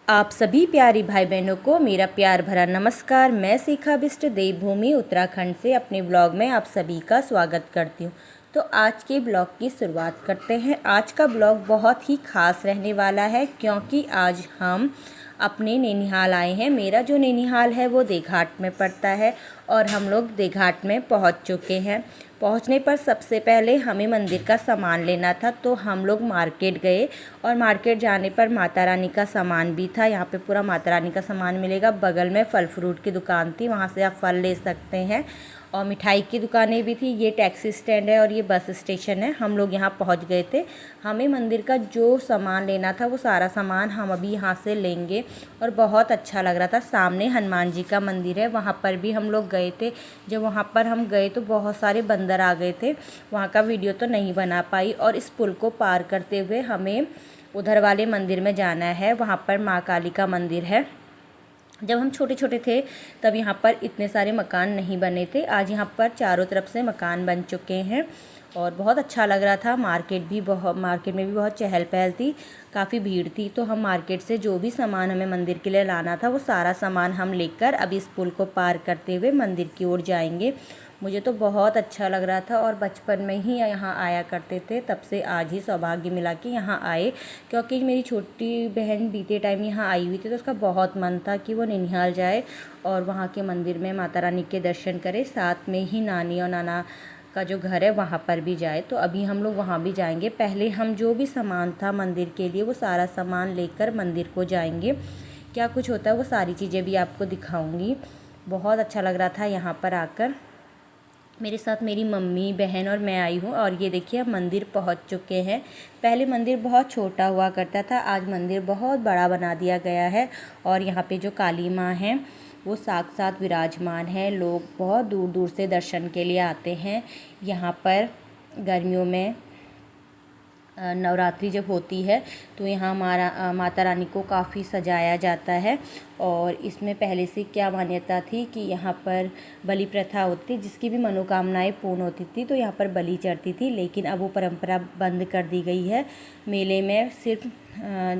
आप सभी प्यारी भाई बहनों को मेरा प्यार भरा नमस्कार। मैं शिखा बिष्ट देवभूमि उत्तराखंड से अपने ब्लॉग में आप सभी का स्वागत करती हूँ। तो आज के ब्लॉग की शुरुआत करते हैं। आज का ब्लॉग बहुत ही खास रहने वाला है क्योंकि आज हम अपने नैनीहाल आए हैं। मेरा जो नैनीहाल है वो देघाट में पड़ता है और हम लोग देघाट में पहुंच चुके हैं। पहुंचने पर सबसे पहले हमें मंदिर का सामान लेना था तो हम लोग मार्केट गए और मार्केट जाने पर माता रानी का सामान भी था। यहाँ पे पूरा माता रानी का सामान मिलेगा। बगल में फल फ्रूट की दुकान थी, वहाँ से आप फल ले सकते हैं और मिठाई की दुकानें भी थी। ये टैक्सी स्टैंड है और ये बस स्टेशन है। हम लोग यहाँ पहुँच गए थे। हमें मंदिर का जो सामान लेना था वो सारा सामान हम अभी यहाँ से लेंगे और बहुत अच्छा लग रहा था। सामने हनुमान जी का मंदिर है, वहाँ पर भी हम लोग गए थे। जब वहाँ पर हम गए तो बहुत सारे बंदर आ गए थे, वहाँ का वीडियो तो नहीं बना पाई। और इस पुल को पार करते हुए हमें उधर वाले मंदिर में जाना है, वहाँ पर माँ काली का मंदिर है। जब हम छोटे छोटे थे तब यहाँ पर इतने सारे मकान नहीं बने थे। आज यहाँ पर चारों तरफ से मकान बन चुके हैं और बहुत अच्छा लग रहा था। मार्केट में भी बहुत चहल पहल थी, काफ़ी भीड़ थी। तो हम मार्केट से जो भी सामान हमें मंदिर के लिए लाना था वो सारा सामान हम लेकर अब इस पुल को पार करते हुए मंदिर की ओर जाएंगे। मुझे तो बहुत अच्छा लग रहा था और बचपन में ही यहाँ आया करते थे, तब से आज ही सौभाग्य मिला कि यहाँ आए। क्योंकि मेरी छोटी बहन बीते टाइम यहाँ आई हुई थी तो उसका बहुत मन था कि वो नैनीहाल जाए और वहाँ के मंदिर में माता रानी के दर्शन करे, साथ में ही नानी और नाना का जो घर है वहाँ पर भी जाए। तो अभी हम लोग वहाँ भी जाएंगे। पहले हम जो भी सामान था मंदिर के लिए वो सारा सामान लेकर मंदिर को जाएंगे। क्या कुछ होता है वो सारी चीज़ें भी आपको दिखाऊंगी। बहुत अच्छा लग रहा था यहाँ पर आकर। मेरे साथ मेरी मम्मी, बहन और मैं आई हूँ और ये देखिए हम मंदिर पहुँच चुके हैं। पहले मंदिर बहुत छोटा हुआ करता था, आज मंदिर बहुत बड़ा बना दिया गया है और यहाँ पे जो काली माँ हैं वो साक्षात विराजमान है। लोग बहुत दूर दूर से दर्शन के लिए आते हैं। यहाँ पर गर्मियों में नवरात्रि जब होती है तो यहाँ माता रानी को काफ़ी सजाया जाता है। और इसमें पहले से क्या मान्यता थी कि यहाँ पर बलि प्रथा होती, जिसकी भी मनोकामनाएं पूर्ण होती थी तो यहाँ पर बलि चढ़ती थी। लेकिन अब वो परंपरा बंद कर दी गई है। मेले में सिर्फ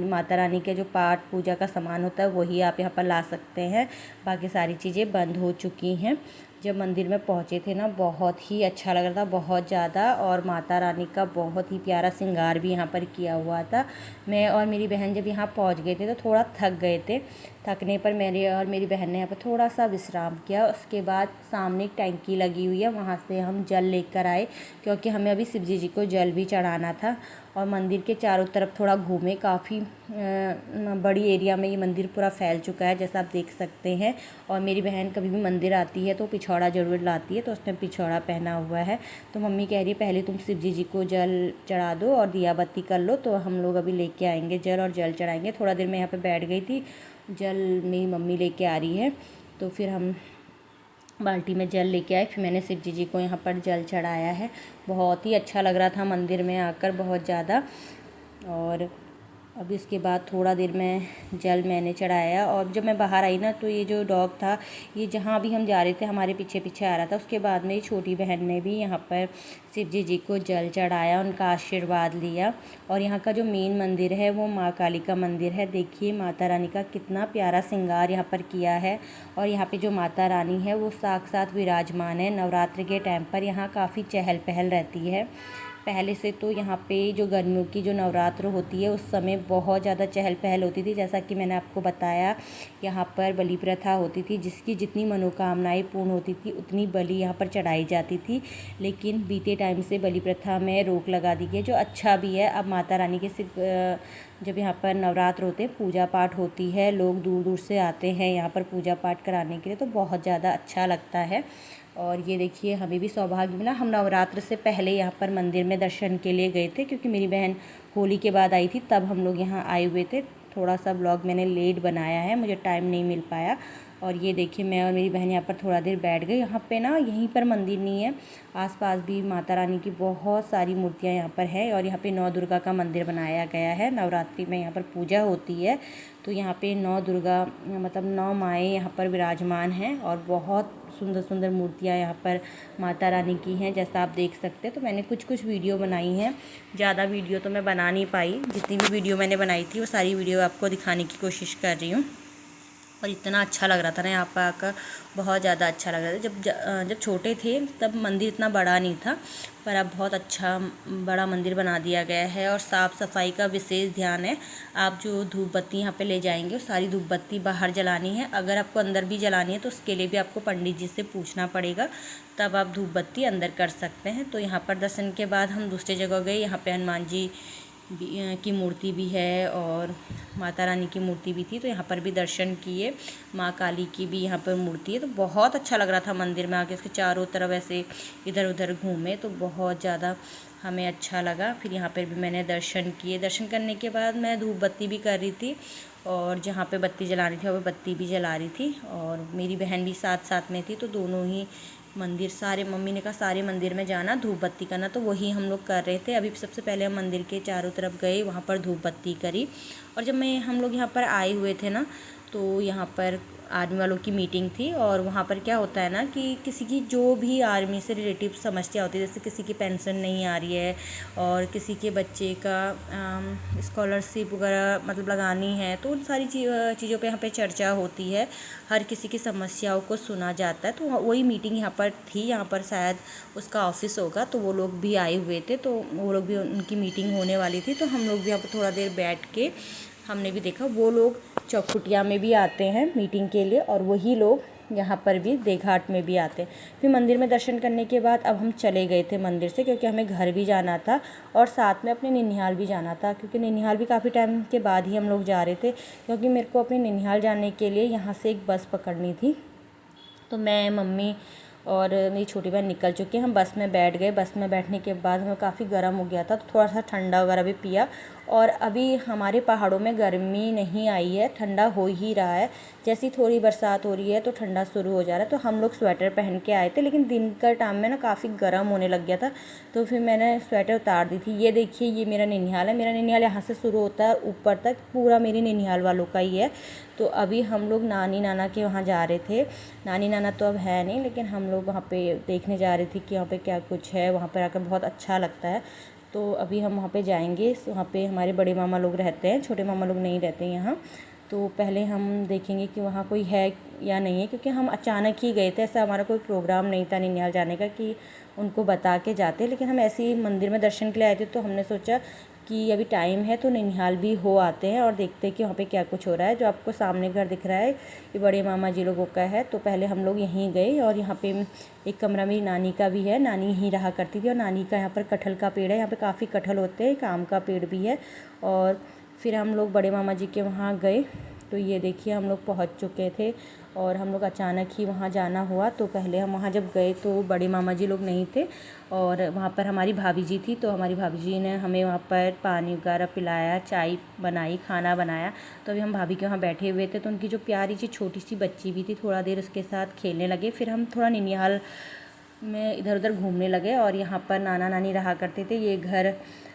माता रानी के जो पाठ पूजा का सामान होता है वही आप यहाँ पर ला सकते हैं, बाकी सारी चीज़ें बंद हो चुकी हैं। जब मंदिर में पहुँचे थे ना बहुत ही अच्छा लग रहा था, बहुत ज़्यादा। और माता रानी का बहुत ही प्यारा श्रृंगार भी यहाँ पर किया हुआ था। मैं और मेरी बहन जब यहाँ पहुँच गए थे तो थोड़ा थक गए थे। थकने पर मेरे और मेरी बहन ने यहाँ पर थोड़ा सा विश्राम किया। उसके बाद सामने एक टैंकी लगी हुई है, वहाँ से हम जल लेकर आए क्योंकि हमें अभी शिव जी को जल भी चढ़ाना था। और मंदिर के चारों तरफ थोड़ा घूमे। काफ़ी बड़ी एरिया में ये मंदिर पूरा फैल चुका है जैसा आप देख सकते हैं। और मेरी बहन कभी भी मंदिर आती है तो पिछौड़ा ज़रूर लाती है, तो उसने पिछौड़ा पहना हुआ है। तो मम्मी कह रही है पहले तुम शिव जी को जल चढ़ा दो और दिया बत्ती कर लो, तो हम लोग अभी लेके आएंगे जल और जल चढ़ाएंगे। थोड़ा देर मैं यहाँ पर बैठ गई थी, जल मेरी मम्मी लेके आ रही है तो फिर हम बाल्टी में जल लेके आए। फिर मैंने शिव जी को यहाँ पर जल चढ़ाया है। बहुत ही अच्छा लग रहा था मंदिर में आकर, बहुत ज़्यादा। और अब इसके बाद थोड़ा देर में जल मैंने चढ़ाया और जब मैं बाहर आई ना तो ये जो डॉग था ये जहाँ भी हम जा रहे थे हमारे पीछे पीछे आ रहा था। उसके बाद मेरी छोटी बहन ने भी यहाँ पर शिव जी को जल चढ़ाया, उनका आशीर्वाद लिया। और यहाँ का जो मेन मंदिर है वो माँ काली का मंदिर है। देखिए माता रानी का कितना प्यारा श्रृंगार यहाँ पर किया है। और यहाँ पे जो माता रानी है वो साक्षात विराजमान है। नवरात्रि के टाइम पर यहाँ काफ़ी चहल पहल रहती है। पहले से तो यहाँ पे जो गर्मियों की जो नवरात्र होती है उस समय बहुत ज़्यादा चहल पहल होती थी। जैसा कि मैंने आपको बताया यहाँ पर बलि प्रथा होती थी, जिसकी जितनी मनोकामनाएं पूर्ण होती थी उतनी बलि यहाँ पर चढ़ाई जाती थी। लेकिन बीते टाइम से बलि प्रथा में रोक लगा दी गई, जो अच्छा भी है। अब माता रानी के सिर्फ जब यहाँ पर नवरात्र होते हैं पूजा पाठ होती है, लोग दूर दूर से आते हैं यहाँ पर पूजा पाठ कराने के लिए, तो बहुत ज़्यादा अच्छा लगता है। और ये देखिए हमें भी सौभाग्य मिला, हम नवरात्र से पहले यहाँ पर मंदिर में दर्शन के लिए गए थे क्योंकि मेरी बहन होली के बाद आई थी तब हम लोग यहाँ आए हुए थे। थोड़ा सा ब्लॉग मैंने लेट बनाया है, मुझे टाइम नहीं मिल पाया। और ये देखिए मैं और मेरी बहन यहाँ पर थोड़ा देर बैठ गए। यहाँ पे ना यहीं पर मंदिर नहीं है, आसपास भी माता रानी की बहुत सारी मूर्तियाँ यहाँ पर है। और यहाँ पे नौ दुर्गा का मंदिर बनाया गया है। नवरात्रि में यहाँ पर पूजा होती है तो यहाँ पे नौ दुर्गा मतलब नौ माएँ यहाँ पर विराजमान हैं और बहुत सुंदर सुंदर मूर्तियाँ यहाँ पर माता रानी की हैं, जैसा आप देख सकते हैं। तो मैंने कुछ वीडियो बनाई हैं, ज़्यादा वीडियो तो मैं बना नहीं पाई। जितनी भी वीडियो मैंने बनाई थी वो सारी वीडियो आपको दिखाने की कोशिश कर रही हूँ। और इतना अच्छा लग रहा था ना यहाँ पर आकर, बहुत ज़्यादा अच्छा लग रहा था। जब छोटे थे तब मंदिर इतना बड़ा नहीं था, पर अब बहुत अच्छा बड़ा मंदिर बना दिया गया है और साफ़ सफाई का विशेष ध्यान है। आप जो धूप बत्ती यहाँ पे ले जाएंगे वो सारी धूप बत्ती बाहर जलानी है। अगर आपको अंदर भी जलानी है तो उसके लिए भी आपको पंडित जी से पूछना पड़ेगा, तब आप धूप बत्ती अंदर कर सकते हैं। तो यहाँ पर दर्शन के बाद हम दूसरी जगह गए। यहाँ पे हनुमान जी की मूर्ति भी है और माता रानी की मूर्ति भी थी, तो यहाँ पर भी दर्शन किए। माँ काली की भी यहाँ पर मूर्ति है। तो बहुत अच्छा लग रहा था मंदिर में आके, इसके चारों तरफ ऐसे इधर उधर घूमे तो बहुत ज़्यादा हमें अच्छा लगा। फिर यहाँ पर भी मैंने दर्शन किए। दर्शन करने के बाद मैं धूप बत्ती भी कर रही थी और जहाँ पे बत्ती जलानी थी वहाँ पे बत्ती भी जला रही थी, और मेरी बहन भी साथ साथ में थी। तो दोनों ही मंदिर, सारे, मम्मी ने कहा सारे मंदिर में जाना, धूप बत्ती करना, तो वही हम लोग कर रहे थे। अभी सबसे पहले हम मंदिर के चारों तरफ गए, वहाँ पर धूप बत्ती करी। और जब हम लोग यहाँ पर आए हुए थे ना, तो यहाँ पर आर्मी वालों की मीटिंग थी। और वहाँ पर क्या होता है ना कि किसी की जो भी आर्मी से रिलेटिव समस्या होती है, जैसे किसी की पेंशन नहीं आ रही है और किसी के बच्चे का स्कॉलरशिप वगैरह मतलब लगानी है, तो उन सारी चीज़ों पे यहाँ पे चर्चा होती है, हर किसी की समस्याओं को सुना जाता है। तो वही मीटिंग यहाँ पर थी। यहाँ पर शायद उसका ऑफिस होगा, तो वो लोग भी आए हुए थे, तो वो लोग भी, उनकी मीटिंग होने वाली थी। तो हम लोग भी यहाँ पर थोड़ा देर बैठ के हमने भी देखा। वो लोग चौखुटिया में भी आते हैं मीटिंग के लिए, और वही लोग यहाँ पर भी देघाट में भी आते हैं। फिर मंदिर में दर्शन करने के बाद अब हम चले गए थे मंदिर से, क्योंकि हमें घर भी जाना था और साथ में अपने ननिहाल भी जाना था। क्योंकि ननिहाल भी काफ़ी टाइम के बाद ही हम लोग जा रहे थे, क्योंकि मेरे को अपने ननिहाल जाने के लिए यहाँ से एक बस पकड़नी थी। तो मैं, मम्मी और मेरी छोटी बहन निकल चुके हैं। हम बस में बैठ गए। बस में बैठने के बाद हमें काफ़ी गर्म हो गया था, तो थोड़ा सा ठंडा वगैरह भी पिया। और अभी हमारे पहाड़ों में गर्मी नहीं आई है, ठंडा हो ही रहा है। जैसी थोड़ी बरसात हो रही है तो ठंडा शुरू हो जा रहा है। तो हम लोग स्वेटर पहन के आए थे, लेकिन दिन का टाइम में ना काफ़ी गर्म होने लग गया था, तो फिर मैंने स्वेटर उतार दी थी। ये देखिए, ये मेरा ननिहाल है। मेरा ननिहाल यहाँ से शुरू होता है, ऊपर तक पूरा मेरी ननिहाल वालों का ही है। तो अभी हम लोग नानी नाना के वहाँ जा रहे थे। नानी नाना तो अब है नहीं, लेकिन हम लोग वहाँ पे देखने जा रही थी कि वहाँ पे क्या कुछ है। वहाँ पर आकर बहुत अच्छा लगता है। तो अभी हम वहाँ पे जाएंगे। वहाँ पे हमारे बड़े मामा लोग रहते हैं, छोटे मामा लोग नहीं रहते यहाँ। तो पहले हम देखेंगे कि वहाँ कोई है या नहीं है, क्योंकि हम अचानक ही गए थे। ऐसा हमारा कोई प्रोग्राम नहीं था ननिहाल जाने का कि उनको बता के जाते, लेकिन हम ऐसे ही मंदिर में दर्शन के लिए आए थे। तो हमने सोचा कि अभी टाइम है तो ननिहाल भी हो आते हैं और देखते हैं कि वहाँ पे क्या कुछ हो रहा है। जो आपको सामने घर दिख रहा है, ये बड़े मामा जी लोगों का है। तो पहले हम लोग यहीं गए, और यहाँ पे एक कमरा मेरी नानी का भी है। नानी यहीं रहा करती थी, और नानी का यहाँ पर कटहल का पेड़ है। यहाँ पे काफ़ी कटहल होते हैं, एक आम का पेड़ भी है। और फिर हम लोग बड़े मामा जी के वहाँ गए। तो ये देखिए, हम लोग पहुँच चुके थे और हम लोग अचानक ही वहाँ जाना हुआ। तो पहले हम वहाँ जब गए तो बड़े मामा जी लोग नहीं थे, और वहाँ पर हमारी भाभी जी थी। तो हमारी भाभी जी ने हमें वहाँ पर पानी वगैरह पिलाया, चाय बनाई, खाना बनाया। तो अभी हम भाभी के वहाँ बैठे हुए थे, तो उनकी जो प्यारी सी छोटी सी बच्ची भी थी, थोड़ा देर उसके साथ खेलने लगे। फिर हम थोड़ा ननिहाल में इधर उधर घूमने लगे। और यहाँ पर नाना नानी रहा करते थे। ये घर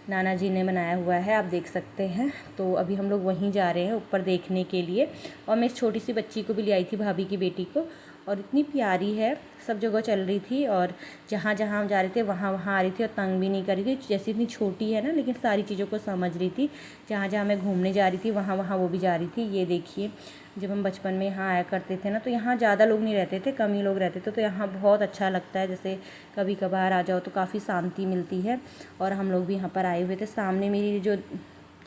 नाना जी ने बनाया हुआ है, आप देख सकते हैं। तो अभी हम लोग वहीं जा रहे हैं ऊपर देखने के लिए। और मैं इस छोटी सी बच्ची को भी ले आई थी, भाभी की बेटी को, और इतनी प्यारी है, सब जगह चल रही थी और जहाँ जहाँ हम जा रहे थे वहाँ वहाँ आ रही थी, और तंग भी नहीं कर रही थी। जैसे इतनी छोटी है ना, लेकिन सारी चीज़ों को समझ रही थी। जहाँ जहाँ मैं घूमने जा रही थी वहाँ वहाँ वो भी जा रही थी। ये देखिए, जब हम बचपन में यहाँ आया करते थे ना, तो यहाँ ज़्यादा लोग नहीं रहते थे, कम ही लोग रहते थे। तो यहाँ बहुत अच्छा लगता है, जैसे कभी कभार आ जाओ तो काफ़ी शांति मिलती है। और हम लोग भी यहाँ पर आए हुए थे। सामने मेरी जो,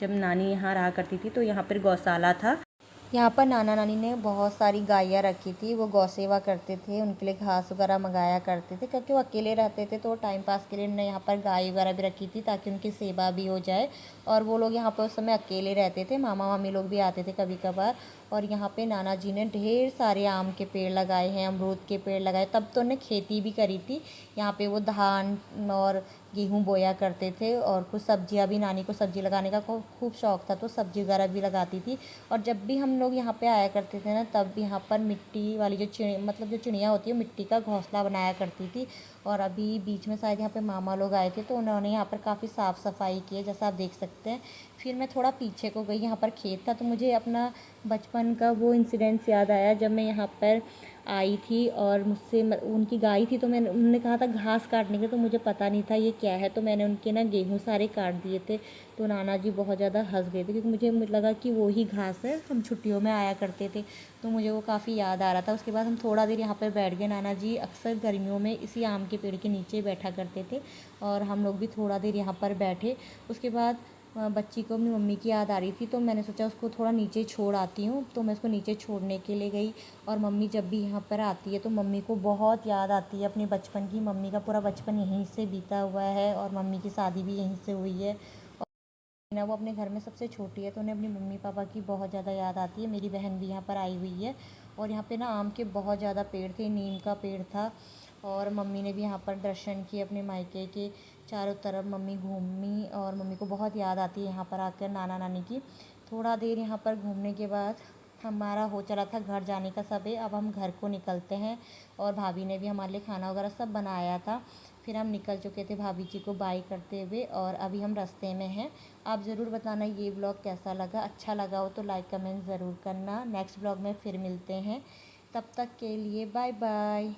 जब नानी यहाँ रहा करती थी तो यहाँ पर गौशाला था। यहाँ पर नाना नानी ने बहुत सारी गायें रखी थी, वो गौ सेवा करते थे, उनके लिए घास वगैरह मंगाया करते थे, क्योंकि वो अकेले रहते थे। तो टाइम पास के लिए उन्होंने यहाँ पर गाय वगैरह भी रखी थी, ताकि उनकी सेवा भी हो जाए। और वो लोग यहाँ पर उस समय अकेले रहते थे, मामा मामी लोग भी आते थे कभी कभार। और यहाँ पे नाना जी ने ढेर सारे आम के पेड़ लगाए हैं, अमरूद के पेड़ लगाए। तब तो उन्हें खेती भी करी थी। यहाँ पे वो धान और गेहूँ बोया करते थे, और कुछ सब्जियाँ भी, नानी को सब्जी लगाने का खूब शौक़ था, तो सब्जी वगैरह भी लगाती थी। और जब भी हम लोग यहाँ पे आया करते थे ना, तब भी यहाँ पर मिट्टी वाली जो जो चिड़िया होती है, मिट्टी का घोंसला बनाया करती थी। और अभी बीच में शायद यहाँ पे मामा लोग आए थे, तो उन्होंने यहाँ पर काफ़ी साफ़ सफाई की है, जैसा आप देख सकते हैं। फिर मैं थोड़ा पीछे को गई, यहाँ पर खेत था, तो मुझे अपना बचपन का वो इंसिडेंट्स याद आया, जब मैं यहाँ पर आई थी और मुझसे उनकी गाय थी, तो मैंने उन्होंने कहा था घास काटने के, तो मुझे पता नहीं था ये क्या है, तो मैंने उनके ना गेहूँ सारे काट दिए थे। तो नाना जी बहुत ज़्यादा हंस गए थे, क्योंकि मुझे लगा कि वो ही घास है, हम छुट्टियों में आया करते थे, तो मुझे वो काफ़ी याद आ रहा था। उसके बाद हम थोड़ा देर यहाँ पर बैठ गए। नाना जी अक्सर गर्मियों में इसी आम के पेड़ के नीचे बैठा करते थे और हम लोग भी थोड़ा देर यहाँ पर बैठे। उसके बाद बच्ची को अपनी मम्मी की याद आ रही थी, तो मैंने सोचा उसको थोड़ा नीचे छोड़ आती हूँ, तो मैं उसको नीचे छोड़ने के लिए गई। और मम्मी जब भी यहाँ पर आती है तो मम्मी को बहुत याद आती है अपने बचपन की। मम्मी का पूरा बचपन यहीं से बीता हुआ है और मम्मी की शादी भी यहीं से हुई है। ना वो अपने घर में सबसे छोटी है, तो उन्हें अपनी मम्मी पापा की बहुत ज़्यादा याद आती है। मेरी बहन भी यहाँ पर आई हुई है और यहाँ पे ना आम के बहुत ज़्यादा पेड़ थे, नीम का पेड़ था। और मम्मी ने भी यहाँ पर दर्शन किए अपने मायके के चारों तरफ। मम्मी घूमी और मम्मी को बहुत याद आती है यहाँ पर आकर नाना नानी की। थोड़ा देर यहाँ पर घूमने के बाद हमारा हो चला था घर जाने का समय। अब हम घर को निकलते हैं और भाभी ने भी हमारे लिए खाना वगैरह सब बनाया था। फिर हम निकल चुके थे भाभी जी को बाय करते हुए और अभी हम रास्ते में हैं। आप ज़रूर बताना ये ब्लॉग कैसा लगा। अच्छा लगा हो तो लाइक कमेंट ज़रूर करना। नेक्स्ट ब्लॉग में फिर मिलते हैं, तब तक के लिए बाय बाय।